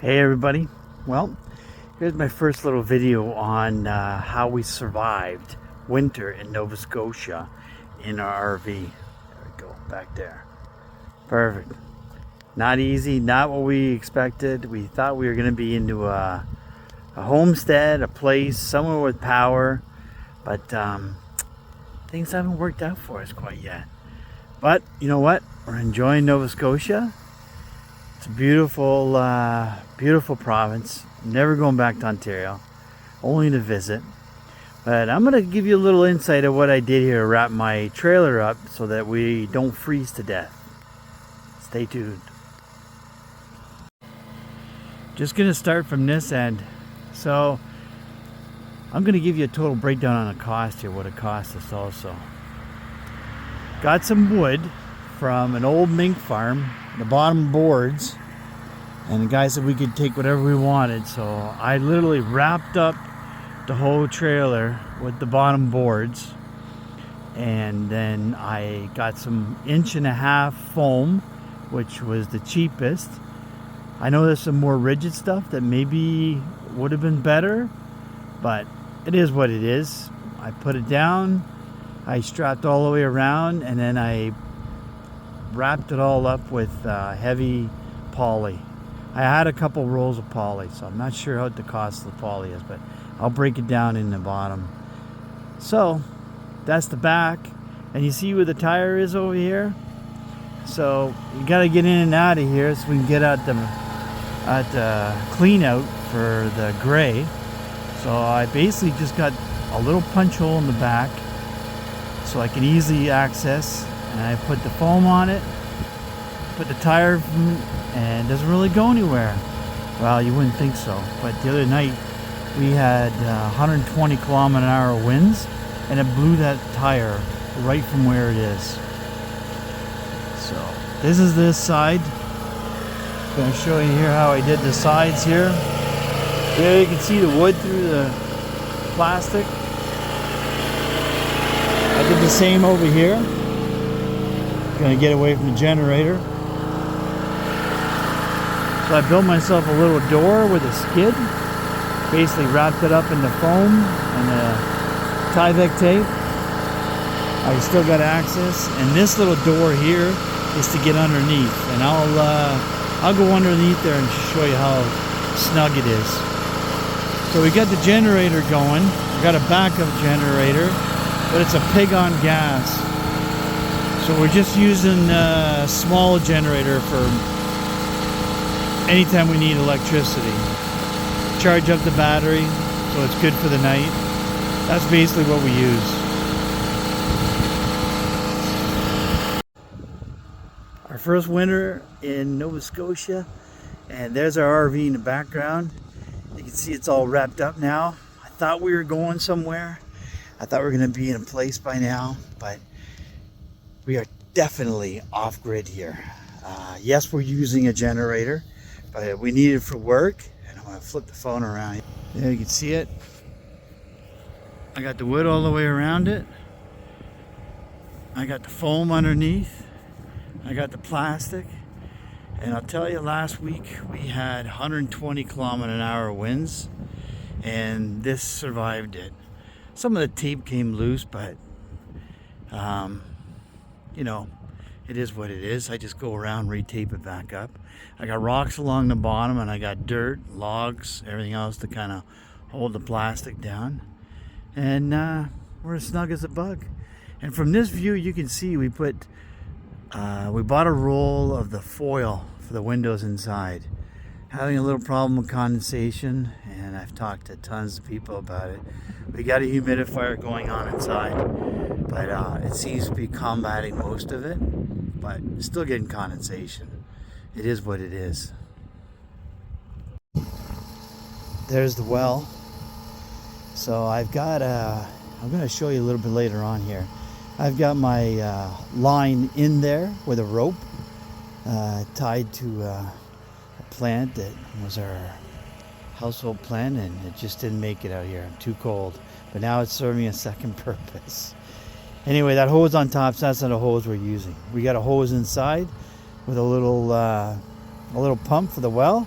Hey everybody, well, here's my first little video on how we survived winter in Nova Scotia in our RV. There we go, back there. Perfect. Not easy, not what we expected. We thought we were going to be into a homestead, a place, somewhere with power, but things haven't worked out for us quite yet. But you know what? We're enjoying Nova Scotia. It's a beautiful, beautiful province. Never going back to Ontario, only to visit. But I'm going to give you a little insight of what I did here to wrap my trailer up so that we don't freeze to death. Stay tuned. Just going to start from this end. So I'm going to give you a total breakdown on the cost here, what it cost us also. Got some wood from an old mink farm, the bottom boards, and the guy said we could take whatever we wanted, so I literally wrapped up the whole trailer with the bottom boards, and then I got some 1.5 inch foam, which was the cheapest. I know there's some more rigid stuff that maybe would have been better, but it is what it is. I put it down, I strapped all the way around, and then I wrapped it all up with heavy poly. I had a couple rolls of poly, so I'm not sure what the cost of the poly is, but I'll break it down in the bottom. So that's the back, and you see where the tire is over here. So you got to get in and out of here so we can get at the clean out for the gray. So I basically just got a little punch hole in the back so I can easily access. And I put the foam on it, put the tire, and it doesn't really go anywhere. Well, you wouldn't think so, but the other night we had 120 km/h winds, and it blew that tire right from where it is. So this is this side. I'm going to show you here how I did the sides here. There you can see the wood through the plastic. I did the same over here. Gonna get away from the generator. So I built myself a little door with a skid. Basically wrapped it up in the foam and the Tyvek tape. I still got access, and this little door here is to get underneath. And I'll go underneath there and show you how snug it is. So we got the generator going. We got a backup generator, but it's a pig on gas. So we're just using a small generator for anytime we need electricity. Charge up the battery so it's good for the night. That's basically what we use. Our first winter in Nova Scotia, and there's our RV in the background. You can see it's all wrapped up now. I thought we were going somewhere. I thought we were going to be in a place by now, but we are definitely off-grid here. Yes, we're using a generator, but we need it for work. And I'm going to flip the phone around. There you can see it. I got the wood all the way around it. I got the foam underneath. I got the plastic. And I'll tell you, last week we had 120 km/h winds, and this survived it. Some of the tape came loose, but you know, it is what it is. I just go around, re-tape it back up. I got rocks along the bottom, and I got dirt, logs, everything else to kind of hold the plastic down. And we're as snug as a bug. And from this view, you can see we bought a roll of the foil for the windows inside. Having a little problem with condensation, and I've talked to tons of people about it. We got a humidifier going on inside, but it seems to be combating most of it, but still getting condensation. It is what it is. There's the well. So I've got I'm going to show you a little bit later on here. I've got my line in there with a rope tied to a plant that was our household plant, and it just didn't make it out here. Too cold. But now it's serving a second purpose. Anyway, that hose on top, so that's not a hose we're using. We got a hose inside with a little pump for the well,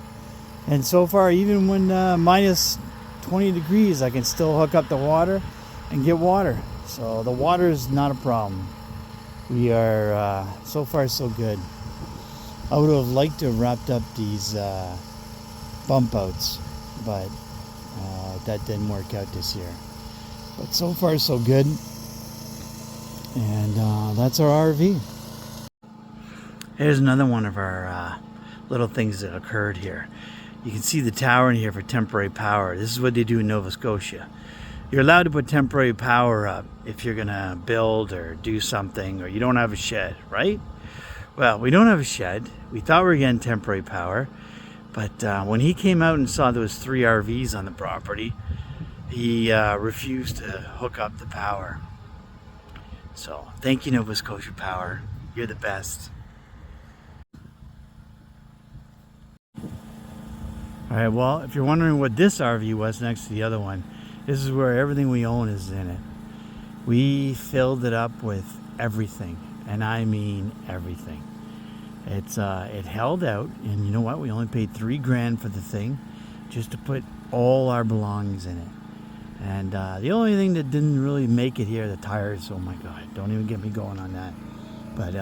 And so far, even when minus 20 degrees, I can still hook up the water and get water. So the water is not a problem. We are, so far so good. I would have liked to have wrapped up these bump outs, but that didn't work out this year. But so far so good. And that's our RV. Here's another one of our little things that occurred here. You can see the tower in here for temporary power. This is what they do in Nova Scotia. You're allowed to put temporary power up if you're gonna build or do something, or you don't have a shed, right? Well, we don't have a shed. We thought we were getting temporary power, but when he came out and saw there was 3 RVs on the property, he refused to hook up the power. So thank you, Nova Scotia Power. You're the best. Alright, well, if you're wondering what this RV was next to the other one, this is where everything we own is in it. We filled it up with everything, and I mean everything. It held out, and you know what? We only paid $3,000 for the thing, just to put all our belongings in it. And the only thing that didn't really make it here, the tires. Oh my God! Don't even get me going on that. But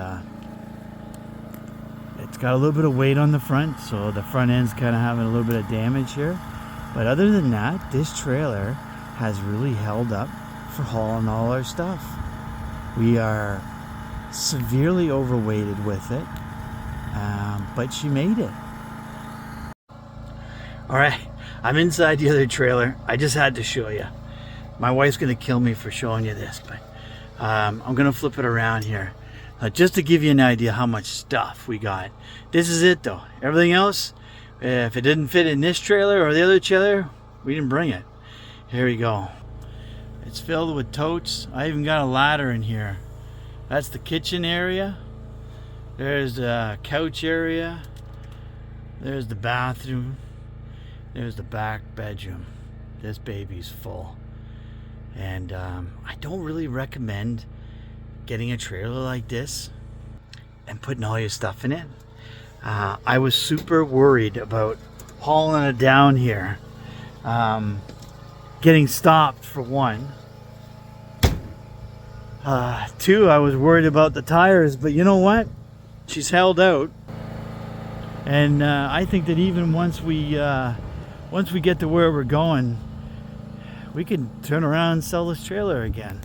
it's got a little bit of weight on the front, so the front end's kind of having a little bit of damage here. But other than that, this trailer has really held up for hauling all our stuff. We are severely overweighted with it, but she made it. All right, I'm inside the other trailer. I just had to show you. My wife's gonna kill me for showing you this, but I'm gonna flip it around here. Just to give you an idea how much stuff we got. This is it though. Everything else, if it didn't fit in this trailer or the other trailer, we didn't bring it. Here we go. It's filled with totes. I even got a ladder in here. That's the kitchen area. There's the couch area. There's the bathroom. There's the back bedroom. This baby's full. And I don't really recommend getting a trailer like this and putting all your stuff in it. I was super worried about hauling it down here, getting stopped for one. 2, I was worried about the tires, but you know what? She's held out, and I think that even once we get to where we're going, we can turn around and sell this trailer again.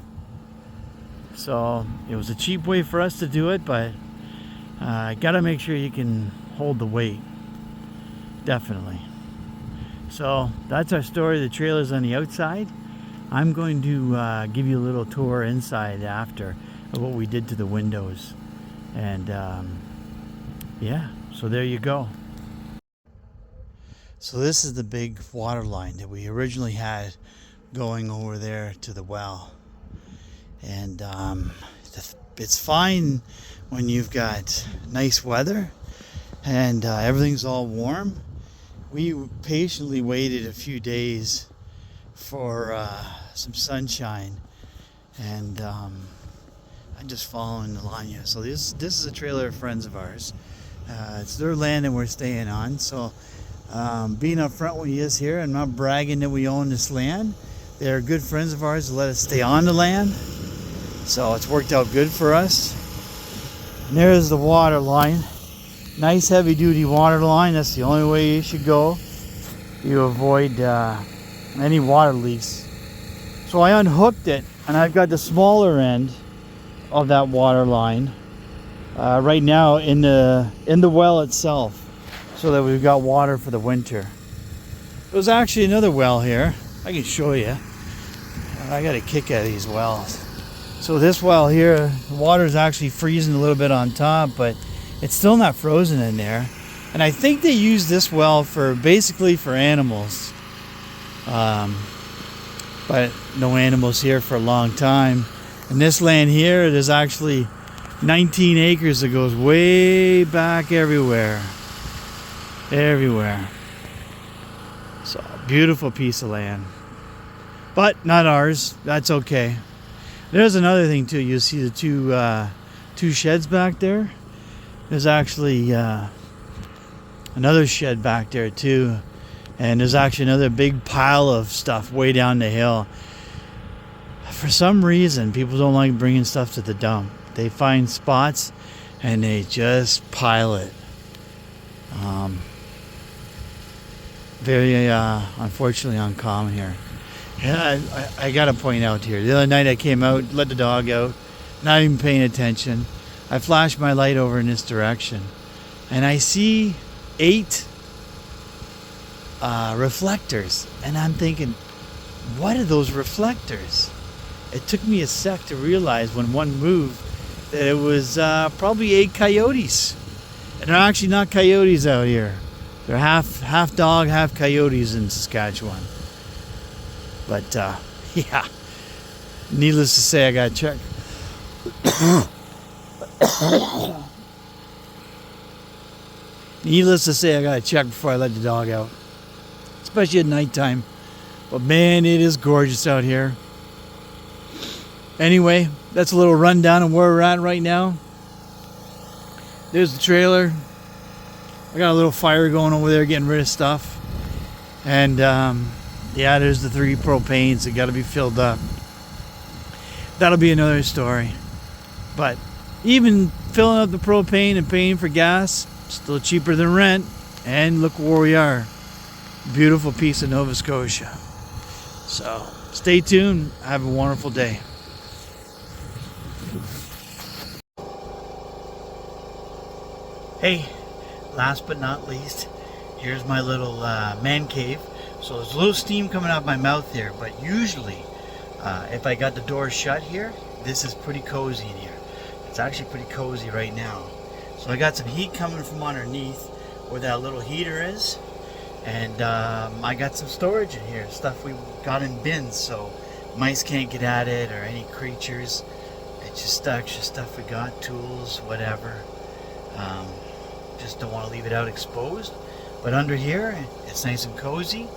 So it was a cheap way for us to do it, but gotta make sure you can hold the weight. Definitely. So that's our story. The trailer's on the outside. I'm going to give you a little tour inside after of what we did to the windows. And yeah, so there you go. So this is the big water line that we originally had going over there to the well. And it's fine when you've got nice weather and everything's all warm. We patiently waited a few days for some sunshine, and I'm just following the line here. So this is a trailer of friends of ours. It's their land that we're staying on. So being up front with you here, I'm not bragging that we own this land. They're good friends of ours to let us stay on the land. So it's worked out good for us. And there's the water line. Nice heavy duty water line. That's the only way you should go. You avoid any water leaks. So I unhooked it, and I've got the smaller end of that water line right now in the well itself, so that we've got water for the winter. There's actually another well here. I can show you. I got a kick out of these wells. So this well here, the water is actually freezing a little bit on top, but it's still not frozen in there. And I think they use this well basically for animals. But no animals here for a long time. And this land here, there's actually 19 acres that goes way back everywhere. Everywhere. So, beautiful piece of land. But not ours. That's okay. There's another thing too. You see the two sheds back there. There's actually another shed back there too. And there's actually another big pile of stuff way down the hill. For some reason, people don't like bringing stuff to the dump. They find spots and they just pile it. Very unfortunately uncommon here. And I gotta point out here, the other night I came out, let the dog out, not even paying attention. I flashed my light over in this direction and I see 8 reflectors, and I'm thinking, what are those reflectors? It took me a sec to realize when one moved that it was probably 8 coyotes. And they're actually not coyotes out here. They're half dog, half coyotes in Saskatchewan. But yeah, needless to say, I gotta check. Needless to say, I gotta check before I let the dog out, especially at nighttime. But man, it is gorgeous out here. Anyway, that's a little rundown of where we're at right now. There's the trailer. I got a little fire going over there, getting rid of stuff. And yeah, there's the 3 propanes that got to be filled up. That'll be another story. But even filling up the propane and paying for gas, still cheaper than rent. And look where we are. Beautiful piece of Nova Scotia. So stay tuned. Have a wonderful day. Hey, last but not least, here's my little man cave. So there's a little steam coming out my mouth here, but usually if I got the door shut here, this is pretty cozy in here. It's actually pretty cozy right now. So I got some heat coming from underneath where that little heater is, and I got some storage in here, stuff we got in bins so mice can't get at it or any creatures. It's just extra stuff we got, tools, whatever. Just don't want to leave it out exposed. But under here, it's nice and cozy,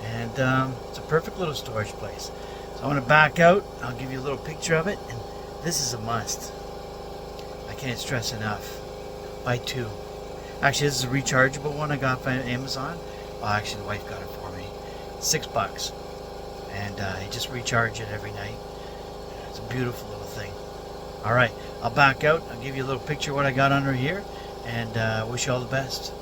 and it's a perfect little storage place. So I'm going to back out. I'll give you a little picture of it, and this is a must. I can't stress enough. Buy 2. Actually, this is a rechargeable one I got from Amazon. Well, actually, the wife got it for me. $6, and you just recharge it every night. It's a beautiful little thing. All right, I'll back out. I'll give you a little picture of what I got under here, and wish you all the best.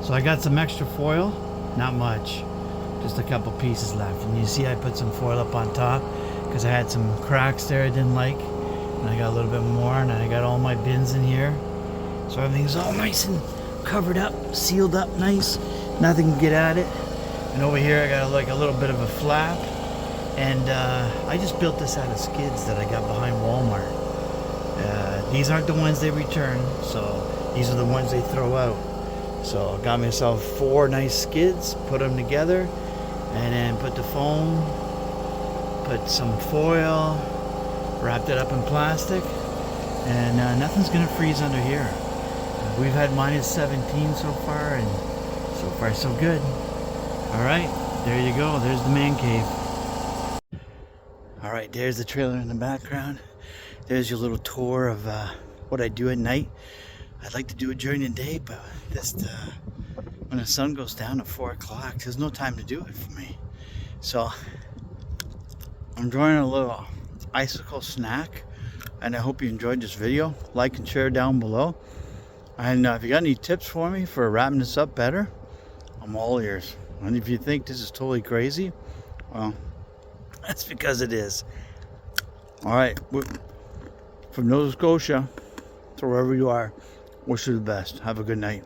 So I got some extra foil, not much, just a couple pieces left. And you see I put some foil up on top because I had some cracks there I didn't like, and I got a little bit more, and I got all my bins in here. So everything's all nice and covered up, sealed up nice, nothing can get at it. And over here I got like a little bit of a flap. And I just built this out of skids that I got behind Walmart. These aren't the ones they return, so these are the ones they throw out. So I got myself 4 nice skids, put them together, and then put the foam, put some foil, wrapped it up in plastic, and nothing's gonna freeze under here. We've had -17 so far, and so far so good. All right, there you go. There's the man cave. All right, there's the trailer in the background. There's your little tour of what I do at night. I'd like to do it during the day, but when the sun goes down at 4 o'clock, there's no time to do it for me. So I'm enjoying a little icicle snack, and I hope you enjoyed this video. Like and share down below. And if you got any tips for me for wrapping this up better, I'm all ears. And if you think this is totally crazy, well, that's because it is. All right, from Nova Scotia to wherever you are, wish you the best. Have a good night.